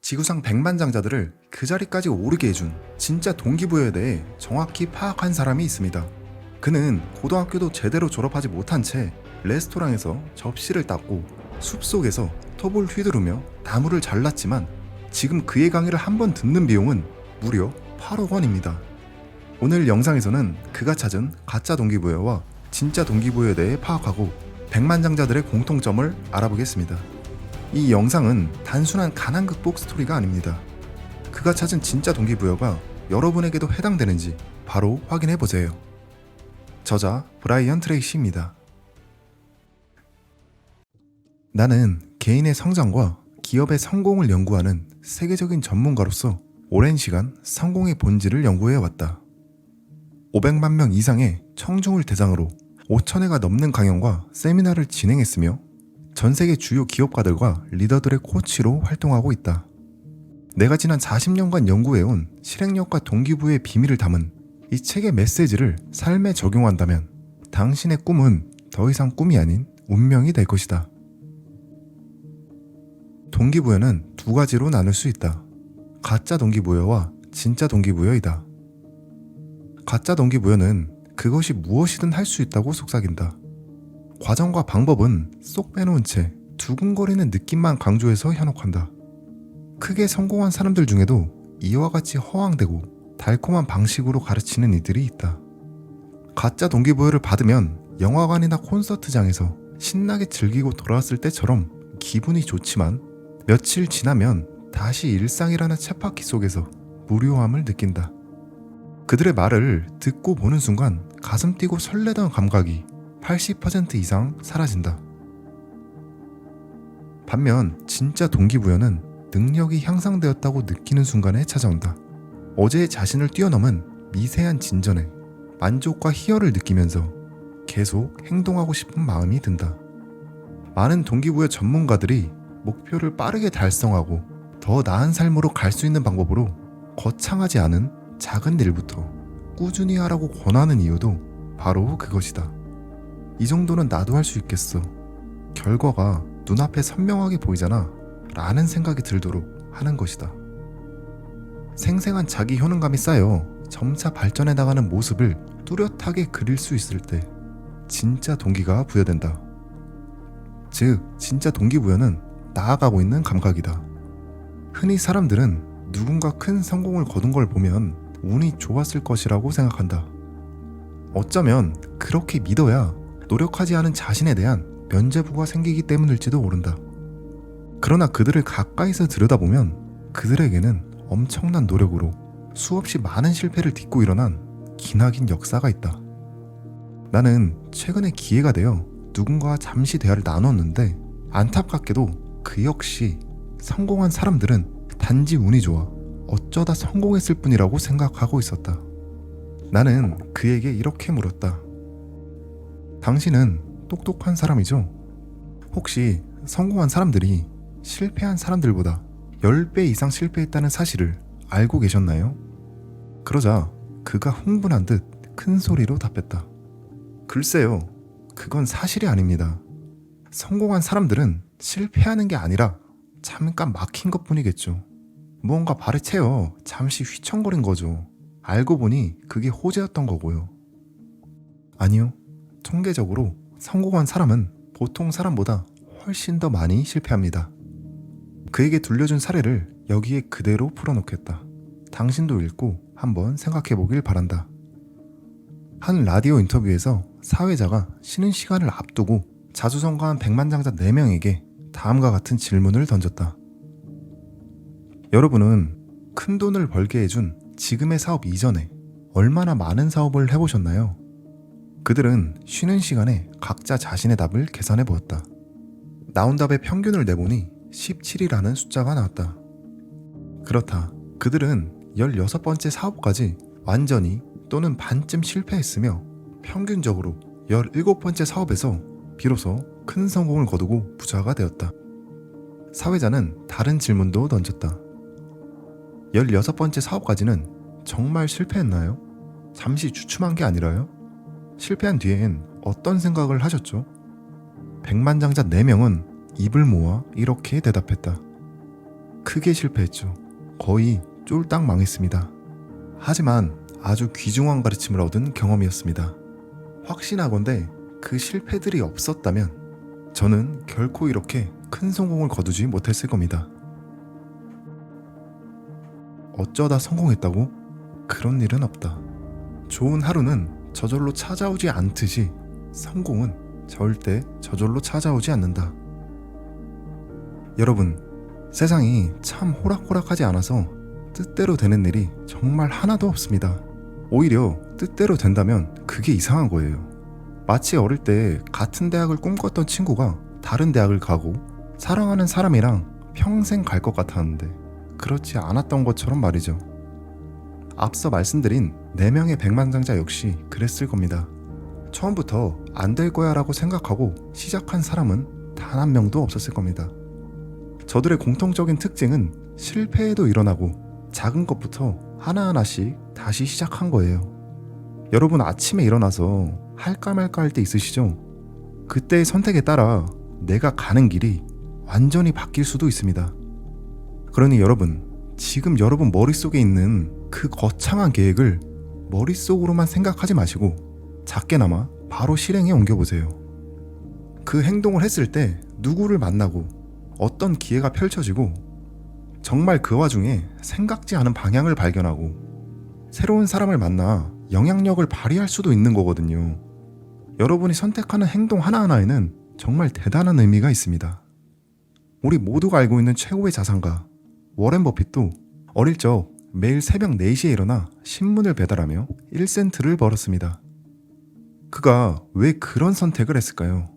지구상 백만장자들을 그 자리까지 오르게 해준 진짜 동기부여에 대해 정확히 파악한 사람이 있습니다. 그는 고등학교도 제대로 졸업하지 못한 채 레스토랑에서 접시를 닦고 숲속에서 톱을 휘두르며 나무를 잘랐지만 지금 그의 강의를 한 번 듣는 비용은 무려 8억 원입니다. 오늘 영상에서는 그가 찾은 가짜 동기부여와 진짜 동기부여에 대해 파악하고 백만장자들의 공통점을 알아보겠습니다. 이 영상은 단순한 가난 극복 스토리가 아닙니다. 그가 찾은 진짜 동기부여가 여러분에게도 해당되는지 바로 확인해보세요. 저자 브라이언 트레이시입니다. 나는 개인의 성장과 기업의 성공을 연구하는 세계적인 전문가로서 오랜 시간 성공의 본질을 연구해왔다. 500만 명 이상의 청중을 대상으로 5,000회가 넘는 강연과 세미나를 진행했으며 전 세계 주요 기업가들과 리더들의 코치로 활동하고 있다. 내가 지난 40년간 연구해온 실행력과 동기부여의 비밀을 담은 이 책의 메시지를 삶에 적용한다면 당신의 꿈은 더 이상 꿈이 아닌 운명이 될 것이다. 동기부여는 두 가지로 나눌 수 있다. 가짜 동기부여와 진짜 동기부여이다. 가짜 동기부여는 그것이 무엇이든 할 수 있다고 속삭인다. 과정과 방법은 쏙 빼놓은 채 두근거리는 느낌만 강조해서 현혹한다. 크게 성공한 사람들 중에도 이와 같이 허황되고 달콤한 방식으로 가르치는 이들이 있다. 가짜 동기부여를 받으면 영화관이나 콘서트장에서 신나게 즐기고 돌아왔을 때처럼 기분이 좋지만 며칠 지나면 다시 일상이라는 쳇바퀴 속에서 무료함을 느낀다. 그들의 말을 듣고 보는 순간 가슴 뛰고 설레던 감각이 80% 이상 사라진다. 반면 진짜 동기부여는 능력이 향상되었다고 느끼는 순간에 찾아온다. 어제의 자신을 뛰어넘은 미세한 진전에 만족과 희열을 느끼면서 계속 행동하고 싶은 마음이 든다. 많은 동기부여 전문가들이 목표를 빠르게 달성하고 더 나은 삶으로 갈 수 있는 방법으로 거창하지 않은 작은 일부터 꾸준히 하라고 권하는 이유도 바로 그것이다. 이 정도는 나도 할 수 있겠어. 결과가 눈앞에 선명하게 보이잖아. 라는 생각이 들도록 하는 것이다. 생생한 자기 효능감이 쌓여 점차 발전해 나가는 모습을 뚜렷하게 그릴 수 있을 때 진짜 동기가 부여된다. 즉, 진짜 동기부여는 나아가고 있는 감각이다. 흔히 사람들은 누군가 큰 성공을 거둔 걸 보면 운이 좋았을 것이라고 생각한다. 어쩌면 그렇게 믿어야 노력하지 않은 자신에 대한 면죄부가 생기기 때문일지도 모른다. 그러나 그들을 가까이서 들여다보면 그들에게는 엄청난 노력으로 수없이 많은 실패를 딛고 일어난 기나긴 역사가 있다. 나는 최근에 기회가 되어 누군가와 잠시 대화를 나눴는데 안타깝게도 그 역시 성공한 사람들은 단지 운이 좋아 어쩌다 성공했을 뿐이라고 생각하고 있었다. 나는 그에게 이렇게 물었다. 당신은 똑똑한 사람이죠? 혹시 성공한 사람들이 실패한 사람들보다 10배 이상 실패했다는 사실을 알고 계셨나요? 그러자 그가 흥분한 듯 큰 소리로 답했다. 글쎄요, 그건 사실이 아닙니다. 성공한 사람들은 실패하는 게 아니라 잠깐 막힌 것뿐이겠죠. 무언가 발에 채여 잠시 휘청거린 거죠. 알고 보니 그게 호재였던 거고요. 아니요, 통계적으로 성공한 사람은 보통 사람보다 훨씬 더 많이 실패합니다. 그에게 들려준 사례를 여기에 그대로 풀어놓겠다. 당신도 읽고 한번 생각해보길 바란다. 한 라디오 인터뷰에서 사회자가 쉬는 시간을 앞두고 자수성가한 백만장자 4명에게 다음과 같은 질문을 던졌다. 여러분은 큰 돈을 벌게 해준 지금의 사업 이전에 얼마나 많은 사업을 해보셨나요? 그들은 쉬는 시간에 각자 자신의 답을 계산해 보았다. 나온 답의 평균을 내보니 17이라는 숫자가 나왔다. 그렇다. 그들은 16번째 사업까지 완전히 또는 반쯤 실패했으며 평균적으로 17번째 사업에서 비로소 큰 성공을 거두고 부자가 되었다. 사회자는 다른 질문도 던졌다. 16번째 사업까지는 정말 실패했나요? 잠시 주춤한 게 아니라요? 실패한 뒤엔 어떤 생각을 하셨죠? 백만장자 4명은 입을 모아 이렇게 대답했다. 크게 실패했죠. 거의 쫄딱 망했습니다. 하지만 아주 귀중한 가르침을 얻은 경험이었습니다. 확신하건대 그 실패들이 없었다면 저는 결코 이렇게 큰 성공을 거두지 못했을 겁니다. 어쩌다 성공했다고? 그런 일은 없다. 좋은 하루는 저절로 찾아오지 않듯이 성공은 절대 저절로 찾아오지 않는다. 여러분, 세상이 참 호락호락하지 않아서 뜻대로 되는 일이 정말 하나도 없습니다. 오히려 뜻대로 된다면 그게 이상한 거예요. 마치 어릴 때 같은 대학을 꿈꿨던 친구가 다른 대학을 가고 사랑하는 사람이랑 평생 갈 것 같았는데 그렇지 않았던 것처럼 말이죠. 앞서 말씀드린 4명의 백만장자 역시 그랬을 겁니다. 처음부터 안 될 거야 라고 생각하고 시작한 사람은 단 한 명도 없었을 겁니다. 저들의 공통적인 특징은 실패에도 일어나고 작은 것부터 하나하나씩 다시 시작한 거예요. 여러분 아침에 일어나서 할까 말까 할 때 있으시죠? 그때의 선택에 따라 내가 가는 길이 완전히 바뀔 수도 있습니다. 그러니 여러분, 지금 여러분 머릿속에 있는 그 거창한 계획을 머릿속으로만 생각하지 마시고 작게나마 바로 실행에 옮겨보세요. 그 행동을 했을 때 누구를 만나고 어떤 기회가 펼쳐지고 정말 그 와중에 생각지 않은 방향을 발견하고 새로운 사람을 만나 영향력을 발휘할 수도 있는 거거든요. 여러분이 선택하는 행동 하나하나에는 정말 대단한 의미가 있습니다. 우리 모두가 알고 있는 최고의 자산가 워렌 버핏도 어릴 적 매일 새벽 4시에 일어나 신문을 배달하며 1센트를 벌었습니다. 그가 왜 그런 선택을 했을까요?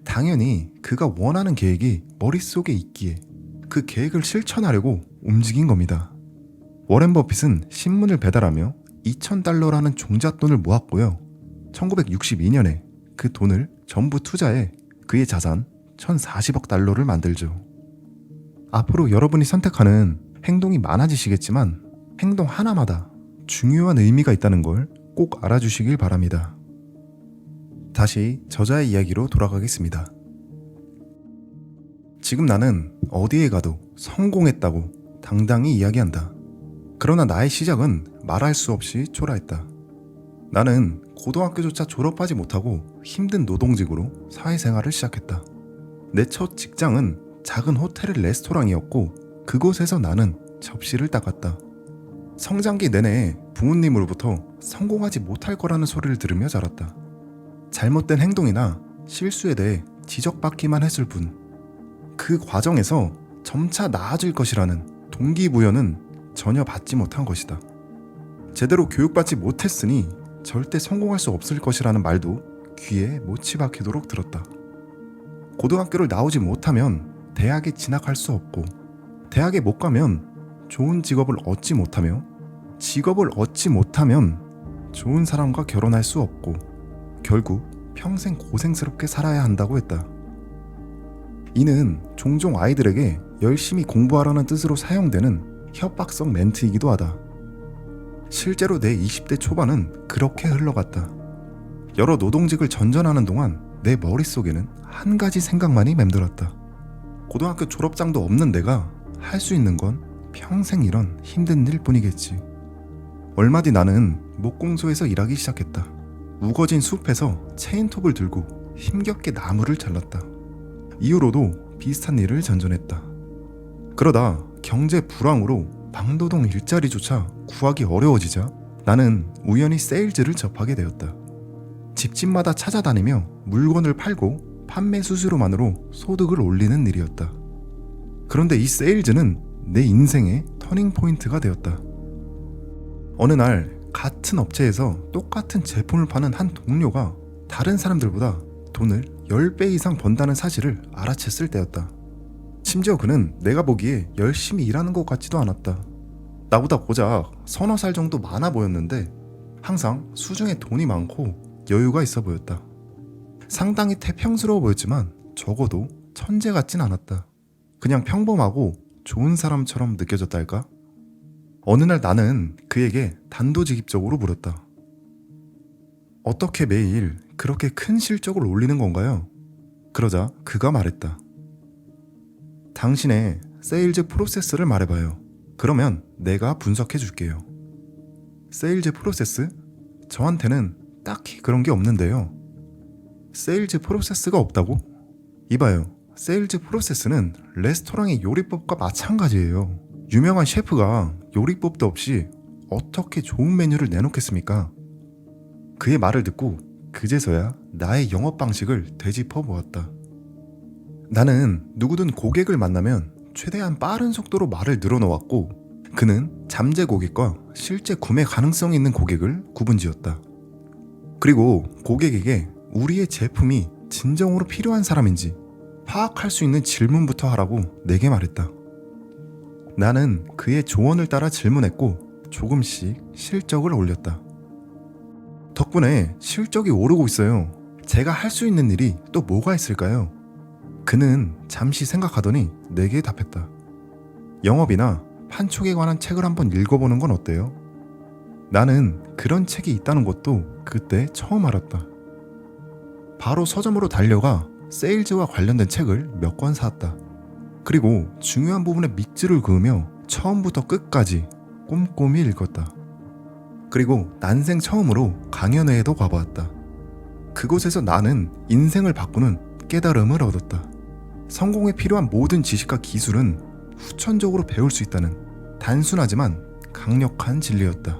당연히 그가 원하는 계획이 머릿속에 있기에 그 계획을 실천하려고 움직인 겁니다. 워렌 버핏은 신문을 배달하며 $2,000라는 종잣돈을 모았고요. 1962년에 그 돈을 전부 투자해 그의 자산 $1,040억 만들죠. 앞으로 여러분이 선택하는 행동이 많아지시겠지만 행동 하나마다 중요한 의미가 있다는 걸 꼭 알아주시길 바랍니다. 다시 저자의 이야기로 돌아가겠습니다. 지금 나는 어디에 가도 성공했다고 당당히 이야기한다. 그러나 나의 시작은 말할 수 없이 초라했다. 나는 고등학교조차 졸업하지 못하고 힘든 노동직으로 사회생활을 시작했다. 내 첫 직장은 작은 호텔 레스토랑이었고 그곳에서 나는 접시를 닦았다. 성장기 내내 부모님으로부터 성공하지 못할 거라는 소리를 들으며 자랐다. 잘못된 행동이나 실수에 대해 지적받기만 했을 뿐. 그 과정에서 점차 나아질 것이라는 동기부여는 전혀 받지 못한 것이다. 제대로 교육받지 못했으니 절대 성공할 수 없을 것이라는 말도 귀에 못이 박히도록 들었다. 고등학교를 나오지 못하면 대학에 진학할 수 없고 대학에 못 가면 좋은 직업을 얻지 못하며 직업을 얻지 못하면 좋은 사람과 결혼할 수 없고 결국 평생 고생스럽게 살아야 한다고 했다. 이는 종종 아이들에게 열심히 공부하라는 뜻으로 사용되는 협박성 멘트이기도 하다. 실제로 내 20대 초반은 그렇게 흘러갔다. 여러 노동직을 전전하는 동안 내 머릿속에는 한 가지 생각만이 맴돌았다. 고등학교 졸업장도 없는 내가 할 수 있는 건 평생 이런 힘든 일 뿐이겠지. 얼마 뒤 나는 목공소에서 일하기 시작했다. 우거진 숲에서 체인톱을 들고 힘겹게 나무를 잘랐다. 이후로도 비슷한 일을 전전했다. 그러다 경제 불황으로 방도동 일자리조차 구하기 어려워지자 나는 우연히 세일즈를 접하게 되었다. 집집마다 찾아다니며 물건을 팔고 판매 수수료만으로 소득을 올리는 일이었다. 그런데 이 세일즈는 내 인생의 터닝포인트가 되었다. 어느 날 같은 업체에서 똑같은 제품을 파는 한 동료가 다른 사람들보다 돈을 10배 이상 번다는 사실을 알아챘을 때였다. 심지어 그는 내가 보기에 열심히 일하는 것 같지도 않았다. 나보다 고작 서너 살 정도 많아 보였는데 항상 수중에 돈이 많고 여유가 있어 보였다. 상당히 태평스러워 보였지만 적어도 천재 같진 않았다. 그냥 평범하고 좋은 사람처럼 느껴졌다 할까? 어느 날 나는 그에게 단도직입적으로 물었다. 어떻게 매일 그렇게 큰 실적을 올리는 건가요? 그러자 그가 말했다. 당신의 세일즈 프로세스를 말해봐요. 그러면 내가 분석해 줄게요. 세일즈 프로세스? 저한테는 딱히 그런 게 없는데요. 세일즈 프로세스가 없다고? 이봐요. 세일즈 프로세스는 레스토랑의 요리법과 마찬가지예요. 유명한 셰프가 요리법도 없이 어떻게 좋은 메뉴를 내놓겠습니까? 그의 말을 듣고 그제서야 나의 영업 방식을 되짚어 보았다. 나는 누구든 고객을 만나면 최대한 빠른 속도로 말을 늘어놓았고, 그는 잠재 고객과 실제 구매 가능성이 있는 고객을 구분지었다. 그리고 고객에게 우리의 제품이 진정으로 필요한 사람인지 파악할 수 있는 질문부터 하라고 내게 말했다. 나는 그의 조언을 따라 질문했고 조금씩 실적을 올렸다. 덕분에 실적이 오르고 있어요. 제가 할 수 있는 일이 또 뭐가 있을까요? 그는 잠시 생각하더니 내게 답했다. 영업이나 판촉에 관한 책을 한번 읽어보는 건 어때요? 나는 그런 책이 있다는 것도 그때 처음 알았다. 바로 서점으로 달려가 세일즈와 관련된 책을 몇 권 사왔다. 그리고 중요한 부분에 밑줄을 그으며 처음부터 끝까지 꼼꼼히 읽었다. 그리고 난생 처음으로 강연회에도 가보았다. 그곳에서 나는 인생을 바꾸는 깨달음을 얻었다. 성공에 필요한 모든 지식과 기술은 후천적으로 배울 수 있다는 단순하지만 강력한 진리였다.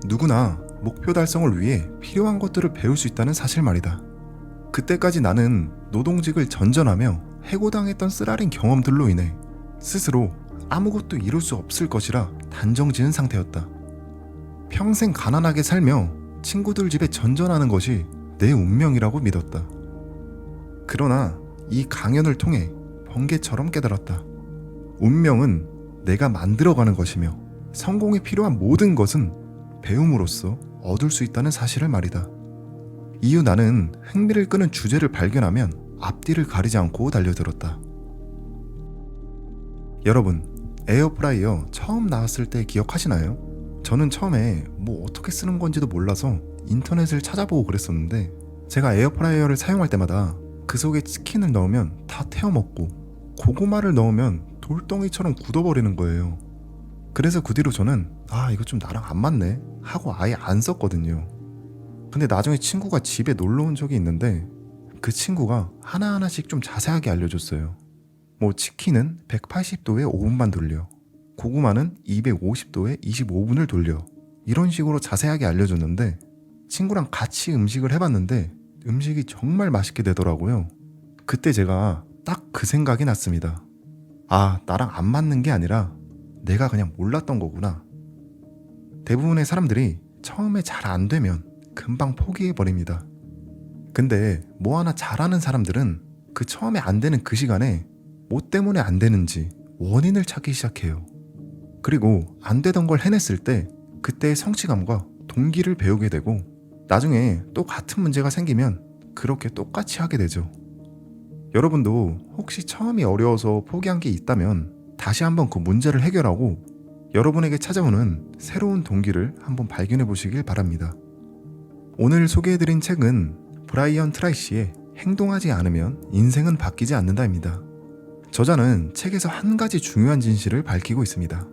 누구나 목표 달성을 위해 필요한 것들을 배울 수 있다는 사실 말이다. 그때까지 나는 노동직을 전전하며 해고당했던 쓰라린 경험들로 인해 스스로 아무것도 이룰 수 없을 것이라 단정지은 상태였다. 평생 가난하게 살며 친구들 집에 전전하는 것이 내 운명이라고 믿었다. 그러나 이 강연을 통해 번개처럼 깨달았다. 운명은 내가 만들어가는 것이며 성공에 필요한 모든 것은 배움으로써 얻을 수 있다는 사실을 말이다. 이후 나는 흥미를 끄는 주제를 발견하면 앞뒤를 가리지 않고 달려들었다. 여러분, 에어프라이어 처음 나왔을 때 기억하시나요? 저는 처음에 뭐 어떻게 쓰는 건지도 몰라서 인터넷을 찾아보고 그랬었는데, 제가 에어프라이어를 사용할 때마다 그 속에 치킨을 넣으면 다 태워 먹고 고구마를 넣으면 돌덩이처럼 굳어버리는 거예요. 그래서 그 뒤로 저는 이거 좀 나랑 안 맞네 하고 아예 안 썼거든요. 근데 나중에 친구가 집에 놀러 온 적이 있는데 그 친구가 하나하나씩 좀 자세하게 알려줬어요. 뭐 치킨은 180도에 5분만 돌려, 고구마는 250도에 25분을 돌려, 이런 식으로 자세하게 알려줬는데 친구랑 같이 음식을 해봤는데 음식이 정말 맛있게 되더라고요. 그때 제가 딱 그 생각이 났습니다. 나랑 안 맞는 게 아니라 내가 그냥 몰랐던 거구나. 대부분의 사람들이 처음에 잘 안 되면 금방 포기해버립니다. 근데 뭐 하나 잘하는 사람들은 그 처음에 안 되는 그 시간에 뭐 때문에 안 되는지 원인을 찾기 시작해요. 그리고 안 되던 걸 해냈을 때 그때의 성취감과 동기를 배우게 되고 나중에 또 같은 문제가 생기면 그렇게 똑같이 하게 되죠. 여러분도 혹시 처음이 어려워서 포기한 게 있다면 다시 한번 그 문제를 해결하고 여러분에게 찾아오는 새로운 동기를 한번 발견해 보시길 바랍니다. 오늘 소개해드린 책은 브라이언 트라이시의 행동하지 않으면 인생은 바뀌지 않는다입니다. 저자는 책에서 한 가지 중요한 진실을 밝히고 있습니다.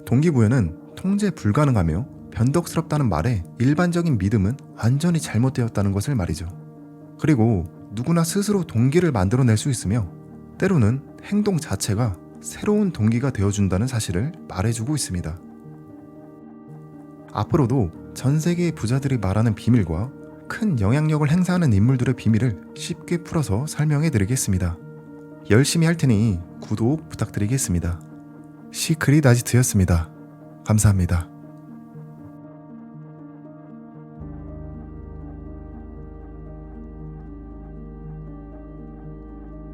동기부여는 통제 불가능하며 변덕스럽다는 말에 일반적인 믿음은 완전히 잘못되었다는 것을 말이죠. 그리고 누구나 스스로 동기를 만들어낼 수 있으며 때로는 행동 자체가 새로운 동기가 되어준다는 사실을 말해주고 있습니다. 앞으로도 전 세계의 부자들이 말하는 비밀과 큰 영향력을 행사하는 인물들의 비밀을 쉽게 풀어서 설명해 드리겠습니다. 열심히 할 테니 구독 부탁드리겠습니다. 시크릿 아지트였습니다. 감사합니다.